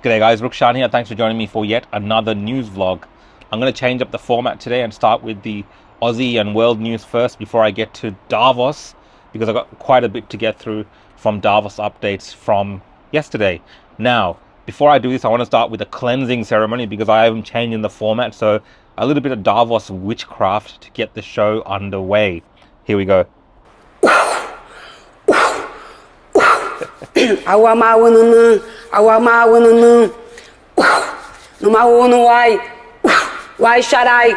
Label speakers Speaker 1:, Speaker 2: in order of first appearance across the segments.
Speaker 1: G'day guys, Rukshan here. Thanks for joining me for yet another news vlog. I'm going to change up the format today and start with the Aussie and world news first before I get to Davos, because I've got quite a bit to get through from Davos updates from yesterday. Now, before I do this, I want to start with a cleansing ceremony because I am changing the format. So a little bit of Davos witchcraft to get the show underway. Here we go.
Speaker 2: Why should I?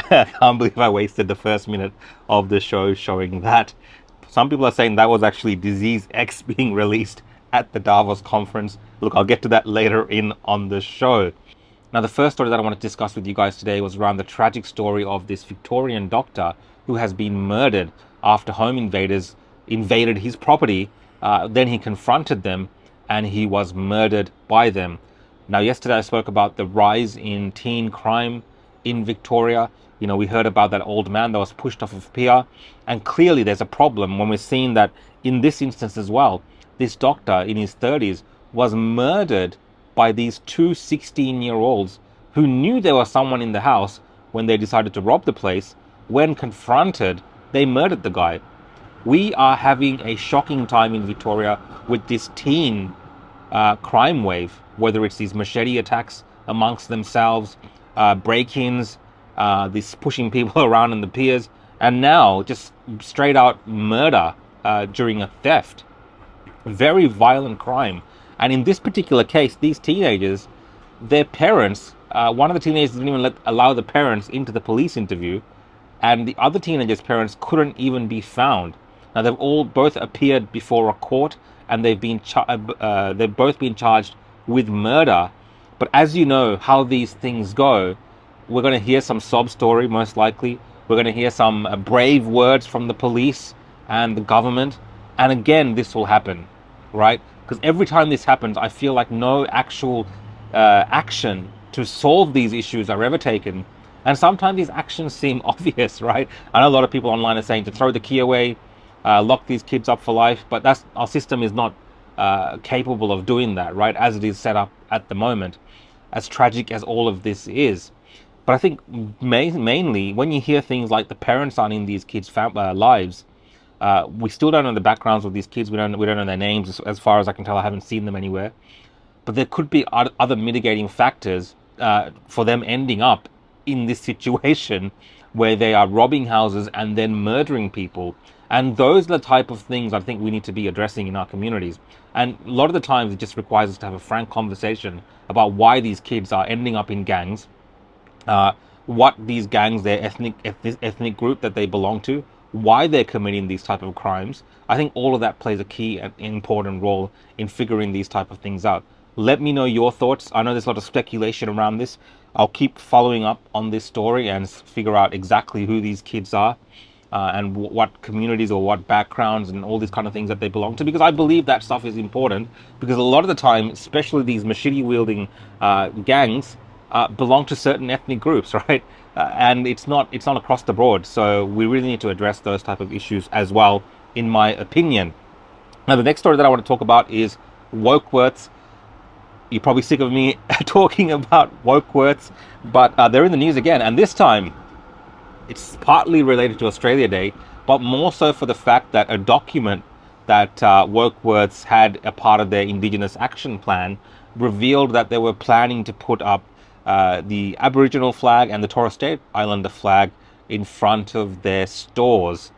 Speaker 1: I can't believe I wasted the first minute of the show showing that. Some people are saying that was actually Disease X being released at the Davos conference. Look, I'll get to that later in on the show. Now, the first story that I want to discuss with you guys today was around the tragic story of this Victorian doctor who has been murdered after home invaders invaded his property. Then he confronted them and he was murdered by them. Now, yesterday I spoke about the rise in teen crime in Victoria. You know, we heard about that old man that was pushed off of a pier, and clearly there's a problem when we're seeing that in this instance as well. This doctor in his 30s was murdered by these two 16-year-olds who knew there was someone in the house when they decided to rob the place. When confronted, they murdered the guy. We are having a shocking time in Victoria with this teen crime wave, whether it's these machete attacks amongst themselves, break-ins, this pushing people around in the piers, and now just straight out murder during a theft. Very violent crime. And in this particular case, these teenagers, their parents, one of the teenagers didn't even allow the parents into the police interview, and the other teenagers' parents couldn't even be found. Now, they've both appeared before a court, and they've both been charged with murder. But as you know how these things go, we're going to hear some sob story, most likely. We're going to hear some brave words from the police and the government. And again, this will happen, right? Because every time this happens, I feel like no actual action to solve these issues are ever taken. And sometimes these actions seem obvious, right? I know a lot of people online are saying to throw the key away, lock these kids up for life, but our system is not capable of doing that, right? As it is set up at the moment, as tragic as all of this is. But I think mainly when you hear things like the parents aren't in these kids' lives, we still don't know the backgrounds of these kids. We don't know their names. As far as I can tell, I haven't seen them anywhere. But there could be other mitigating factors for them ending up in this situation where they are robbing houses and then murdering people. And those are the type of things I think we need to be addressing in our communities. And a lot of the times it just requires us to have a frank conversation about why these kids are ending up in gangs, what these gangs, their ethnic group that they belong to, why they're committing these type of crimes. I think all of that plays a key and important role in figuring these type of things out. Let me know your thoughts. I know there's a lot of speculation around this. I'll keep following up on this story and figure out exactly who these kids are and what communities or what backgrounds and all these kind of things that they belong to, because I believe that stuff is important, because a lot of the time, especially these machete wielding gangs, belong to certain ethnic groups, right? And it's not across the board. So we really need to address those type of issues as well, in my opinion. Now, the next story that I want to talk about is WokeWorths. You're probably sick of me talking about WokeWorths, but they're in the news again. And this time, it's partly related to Australia Day, but more so for the fact that a document that WokeWorths had a part of their Indigenous Action Plan revealed that they were planning to put up the Aboriginal flag and the Torres Strait Islander flag in front of their stores.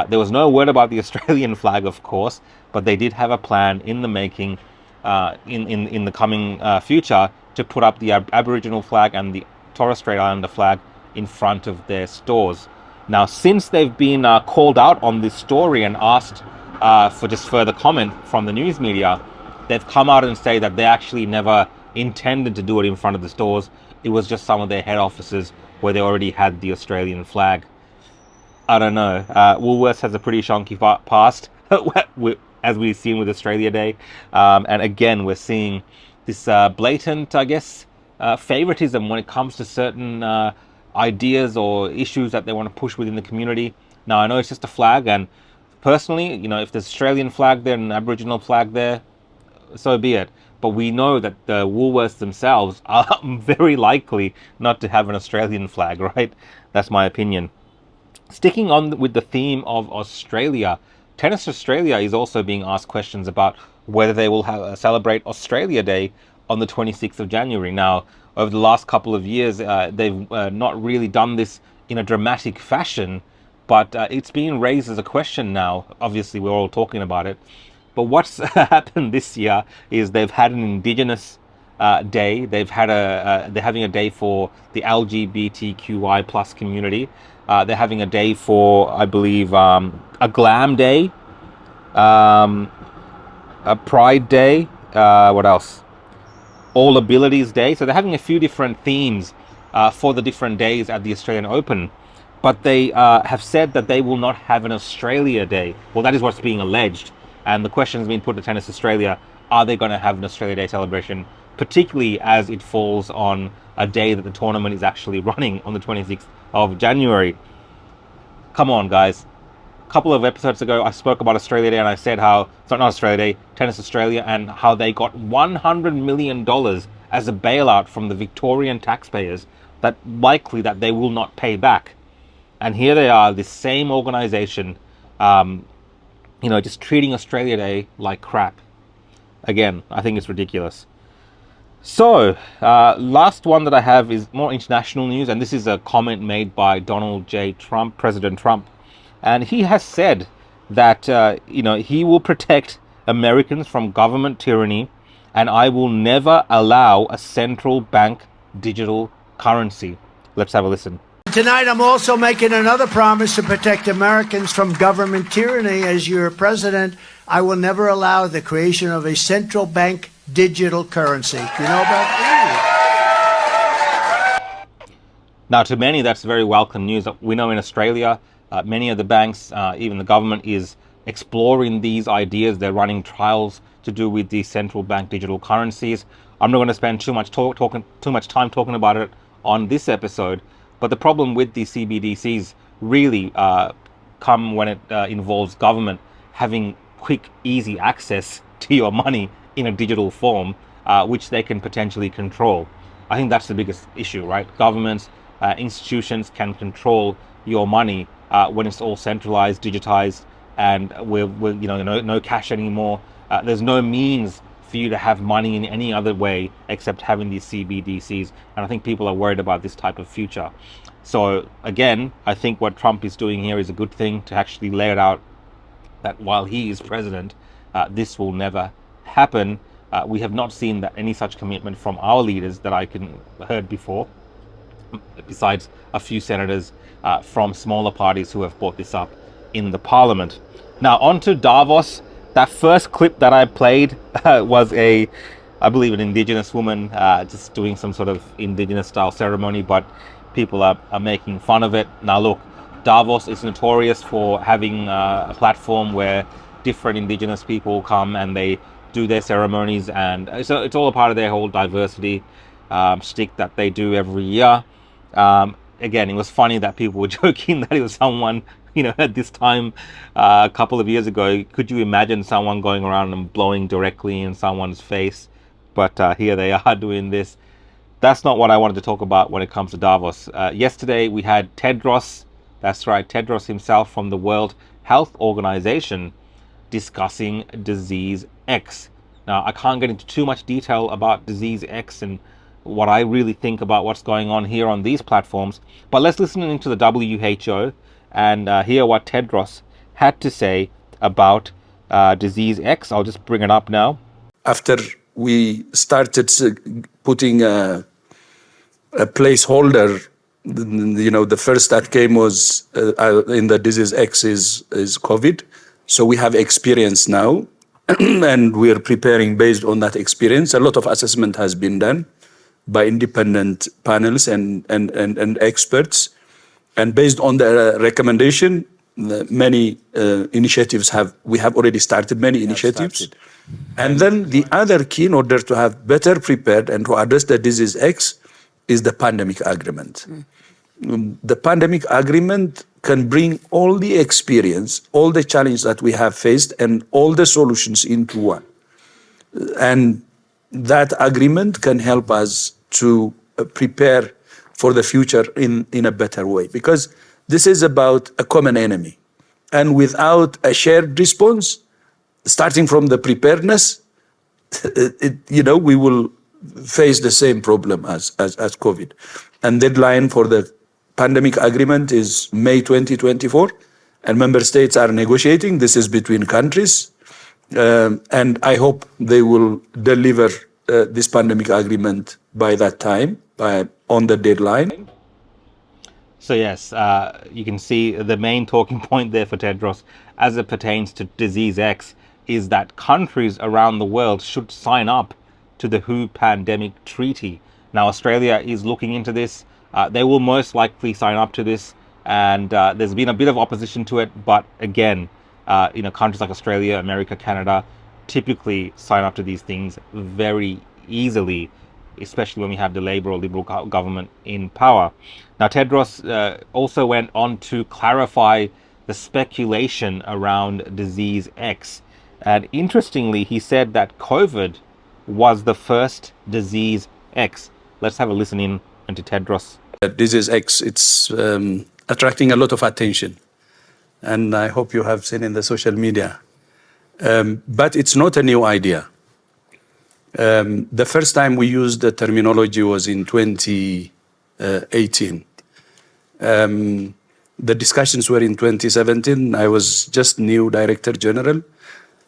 Speaker 1: There was no word about the Australian flag, of course, but they did have a plan in the making in the coming future to put up the Aboriginal flag and the Torres Strait Islander flag in front of their stores. Now, since they've been called out on this story and asked for just further comment from the news media, they've come out and say that they actually never intended to do it in front of the stores. It was just some of their head officers where they already had the Australian flag. I don't know. Woolworths has a pretty shonky past, as we've seen with Australia Day. And again, we're seeing this blatant, I guess, favoritism when it comes to certain ideas or issues that they want to push within the community. Now, I know it's just a flag, and personally, if there's Australian flag there and an Aboriginal flag there, so be it. But we know that the Woolworths themselves are very likely not to have an Australian flag, right? That's my opinion. Sticking on with the theme of Australia, Tennis Australia is also being asked questions about whether they will celebrate Australia Day on the 26th of January. Now, over the last couple of years, they've not really done this in a dramatic fashion, but it's being raised as a question now. Obviously, we're all talking about it. But what's happened this year is they've had an Indigenous day. They're having a day for the LGBTQI plus community. They're having a day for, I believe, a glam day, a pride day, what else? All Abilities Day. So they're having a few different themes for the different days at the Australian Open. But they have said that they will not have an Australia Day. Well, that is what's being alleged. And the question has been put to Tennis Australia, are they going to have an Australia Day celebration, particularly as it falls on a day that the tournament is actually running on the 26th of January. Come on, guys. A couple of episodes ago, I spoke about Australia Day, and I said how, it's not Australia Day, Tennis Australia, and how they got $100 million as a bailout from the Victorian taxpayers that likely that they will not pay back. And here they are, this same organization, just treating Australia Day like crap. Again, I think it's ridiculous. So, last one that I have is more international news, and this is a comment made by Donald J. Trump, President Trump, and he has said that, he will protect Americans from government tyranny, and I will never allow a central bank digital currency. Let's have a listen.
Speaker 2: Tonight, I'm also making another promise to protect Americans from government tyranny. As your president, I will never allow the creation of a central bank digital currency. Do you know about that?
Speaker 1: Now, to many, that's very welcome news. We know in Australia, many of the banks, even the government, is exploring these ideas. They're running trials to do with these central bank digital currencies. I'm not going to spend too much time talking about it on this episode. But the problem with these CBDCs really come when it involves government having quick, easy access to your money in a digital form, which they can potentially control. I think that's the biggest issue, right? Governments, institutions can control your money when it's all centralized, digitized, and we're no cash anymore. There's no means for you to have money in any other way except having these CBDCs. And I think people are worried about this type of future. So again, I think what Trump is doing here is a good thing, to actually lay it out that while he is president, this will never happen. We have not seen any such commitment from our leaders that I heard before, besides a few senators from smaller parties who have brought this up in the parliament. Now on to Davos. That first clip that I played was I believe an Indigenous woman just doing some sort of Indigenous style ceremony, but people are making fun of it. Now look, Davos is notorious for having a platform where different Indigenous people come and they do their ceremonies, and it's all a part of their whole diversity shtick that they do every year. Again, it was funny that people were joking that it was someone, at this time a couple of years ago. Could you imagine someone going around and blowing directly in someone's face? But here they are doing this. That's not what I wanted to talk about when it comes to Davos. Yesterday we had Tedros, that's right, Tedros himself from the World Health Organization, discussing Disease X. Now, I can't get into too much detail about Disease X and what I really think about what's going on here on these platforms, but let's listen into the WHO and hear what Tedros had to say about Disease X. I'll just bring it up now.
Speaker 3: After we started putting a placeholder, the first that came was in the Disease X is COVID. So we have experience now, and we are preparing based on that experience. A lot of assessment has been done. by independent panels and experts. And based on the recommendation, many initiatives we have already started many initiatives. And then the other key, in order to have better prepared and to address the disease X, is the pandemic agreement. The pandemic agreement can bring all the experience, all the challenges that we have faced, and all the solutions into one. And that agreement can help us to prepare for the future in a better way, because this is about a common enemy. And without a shared response, starting from the preparedness, we will face the same problem as COVID. And deadline for the pandemic agreement is May 2024, and member states are negotiating. This is between countries, and I hope they will deliver this pandemic agreement by that time, on the deadline.
Speaker 1: So yes, you can see the main talking point there for Tedros as it pertains to disease X is that countries around the world should sign up to the WHO Pandemic Treaty. Now, Australia is looking into this. They will most likely sign up to this, and there's been a bit of opposition to it. But again, countries like Australia, America, Canada typically sign up to these things very easily, especially when we have the Labour or Liberal government in power. Now, Tedros also went on to clarify the speculation around disease X. And interestingly, he said that COVID was the first disease X. Let's have a listen in to Tedros.
Speaker 3: Disease X, it's attracting a lot of attention. And I hope you have seen in the social media. But it's not a new idea. The first time we used the terminology was in 2018. The discussions were in 2017. I was just new Director General.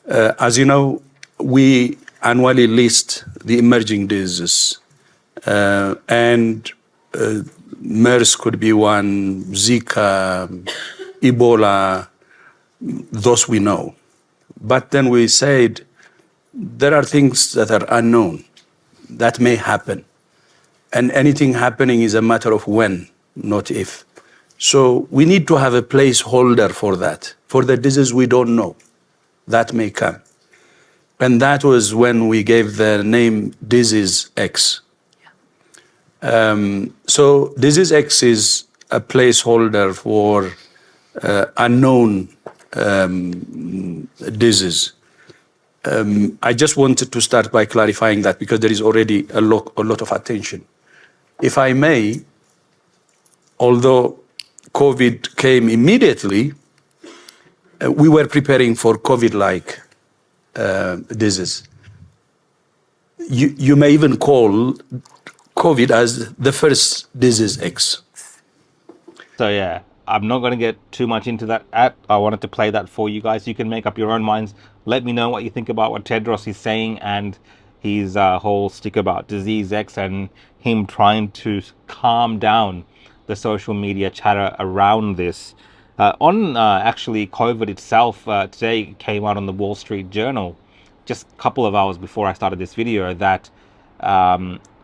Speaker 3: As you know, we annually list the emerging diseases. And MERS could be one, Zika, Ebola, those we know. But then we said, there are things that are unknown that may happen. And anything happening is a matter of when, not if. So we need to have a placeholder for that, for the disease we don't know that may come. And that was when we gave the name Disease X. So Disease X is a placeholder for unknown disease. I just wanted to start by clarifying that because there is already a lot of attention. If I may, although COVID came immediately, we were preparing for COVID-like disease. You may even call COVID as the first disease X.
Speaker 1: So yeah, I'm not going to get too much into that. I wanted to play that for you guys. You can make up your own minds. Let me know what you think about what Tedros is saying and his whole stick about disease X and him trying to calm down the social media chatter around this. Actually COVID itself, today it came out on the Wall Street Journal, just a couple of hours before I started this video, that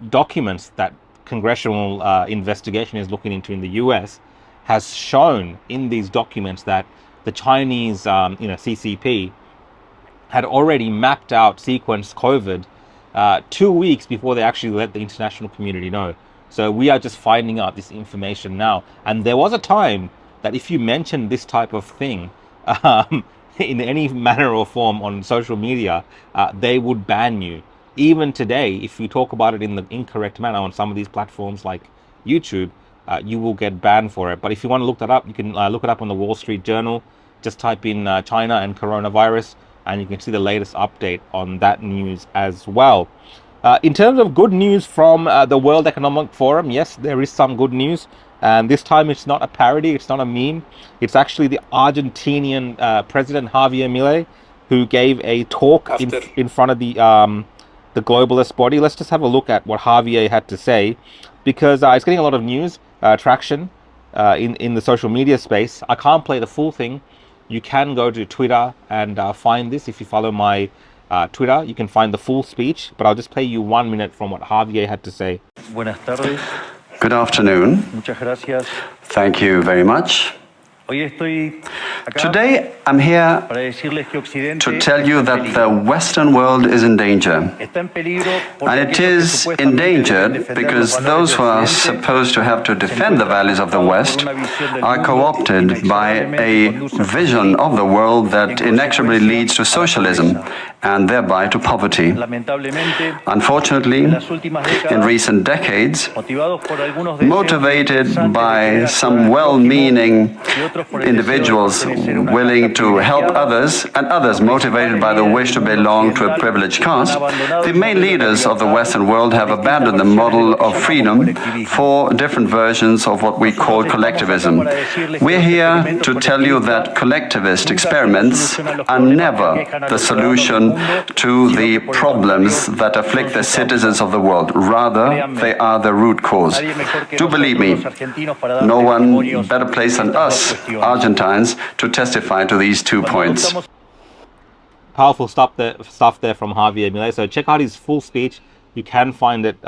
Speaker 1: documents that congressional investigation is looking into in the US has shown in these documents that the Chinese, CCP had already mapped out, sequenced COVID 2 weeks before they actually let the international community know. So we are just finding out this information now. And there was a time that if you mentioned this type of thing in any manner or form on social media, they would ban you. Even today, if you talk about it in the incorrect manner on some of these platforms like YouTube, you will get banned for it. But if you want to look that up, you can look it up on the Wall Street Journal. Just type in China and coronavirus, and you can see the latest update on that news as well. In terms of good news from the World Economic Forum, yes, there is some good news. And this time it's not a parody, it's not a meme. It's actually the Argentinian President Javier Milei who gave a talk in front of the globalist body. Let's just have a look at what Javier had to say, because it's getting a lot of news traction in the social media space. I can't play the full thing. You can go to Twitter and find this. If you follow my Twitter, you can find the full speech, but I'll just play you 1 minute from what Javier had to say.
Speaker 4: Buenas tardes.
Speaker 5: Good afternoon.
Speaker 4: Muchas gracias.
Speaker 5: Thank you very much.
Speaker 4: Hoy estoy acá
Speaker 5: Today, I'm here
Speaker 4: para decirles que Occidente
Speaker 5: to tell you
Speaker 4: está en
Speaker 5: that the
Speaker 4: peligro.
Speaker 5: Western world is in danger.
Speaker 4: Está en peligro porque
Speaker 5: And it
Speaker 4: aquellos que
Speaker 5: is
Speaker 4: supuestamente
Speaker 5: endangered
Speaker 4: deben defender
Speaker 5: because
Speaker 4: los valores
Speaker 5: those
Speaker 4: de
Speaker 5: who are
Speaker 4: Occidente
Speaker 5: supposed to have to defend the values of the West are co-opted by a vision of the world that inexorably leads to socialism and thereby to poverty.
Speaker 4: Lamentablemente,
Speaker 5: Unfortunately,
Speaker 4: en las últimas
Speaker 5: in
Speaker 4: décadas,
Speaker 5: recent decades,
Speaker 4: motivados por algunos deseos
Speaker 5: motivated
Speaker 4: interesantes de
Speaker 5: by
Speaker 4: querer
Speaker 5: some
Speaker 4: ayudar al
Speaker 5: well-meaning
Speaker 4: prójimo y otros por el deseo de
Speaker 5: individuals
Speaker 4: pertenecer a una
Speaker 5: willing
Speaker 4: casta
Speaker 5: to help
Speaker 4: privilegiada,
Speaker 5: others, and others motivated by the wish to belong to a privileged caste, the main leaders of the Western world have abandoned the model of freedom for different versions of what we call collectivism. We're here to tell you that collectivist experiments are never the solution to the problems that afflict the citizens of the world. Rather, they are the root cause. Do believe me, no one better placed than us, Argentines, to testify to these 2 points.
Speaker 1: Powerful stuff there from Javier Milei. So check out his full speech. You can find it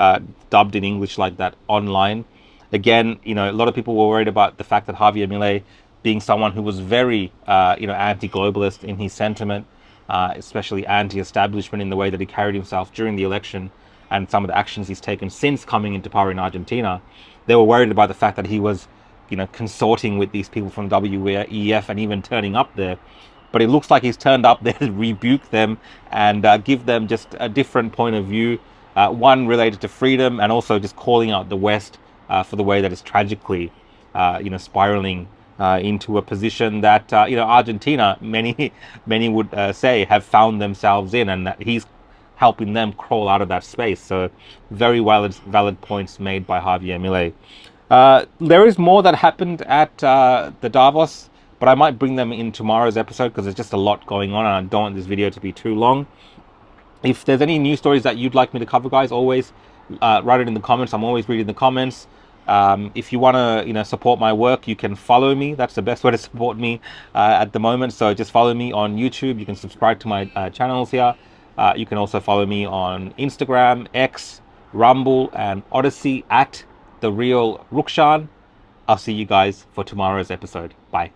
Speaker 1: dubbed in English like that online. Again, a lot of people were worried about the fact that Javier Milei, being someone who was very, anti-globalist in his sentiment, especially anti-establishment in the way that he carried himself during the election and some of the actions he's taken since coming into power in Argentina. They were worried about the fact that he was, consorting with these people from WEF and even turning up there. But it looks like he's turned up there to rebuke them and give them just a different point of view, one related to freedom and also just calling out the West for the way that it's tragically, spiraling into a position that, Argentina, many would say, have found themselves in, and that he's helping them crawl out of that space. So very valid points made by Javier Milei. There is more that happened at the Davos, but I might bring them in tomorrow's episode because there's just a lot going on and I don't want this video to be too long. If there's any news stories that you'd like me to cover, guys, always write it in the comments. I'm always reading the comments. If you want to, support my work, you can follow me. That's the best way to support me at the moment. So just follow me on YouTube. You can subscribe to my channels here. You can also follow me on Instagram, X, Rumble, and Odyssey at The Real Rukshan. I'll see you guys for tomorrow's episode. Bye.